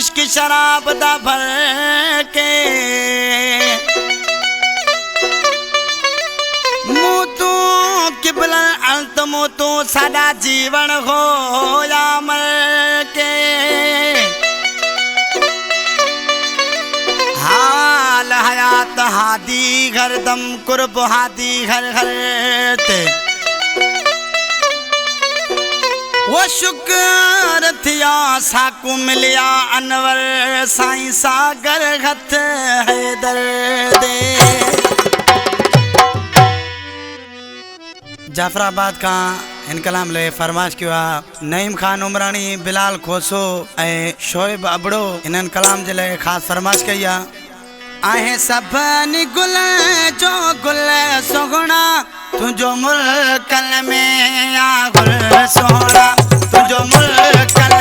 इश्क शराब दा भर के मूतू किबलन अंत मूतू साडा जीवन होया मर के हाल हयात हादी घर दम कुर्ब हादी घर घर ते वो शुक्र थिया साकू मिलिया अनवर साईं सागर हथ हैदर दे। जाफराबाद का इन कलाम ले फरमाश किया नईम खान उमरानी बिलाल खोसो ए शोएब अबड़ो इन कलाम जे ले खास फरमाश कया आहे सभनी गुल जो गुल सोगना तुझो मुल्कन में आ गुल सोना तुझो मुल्कन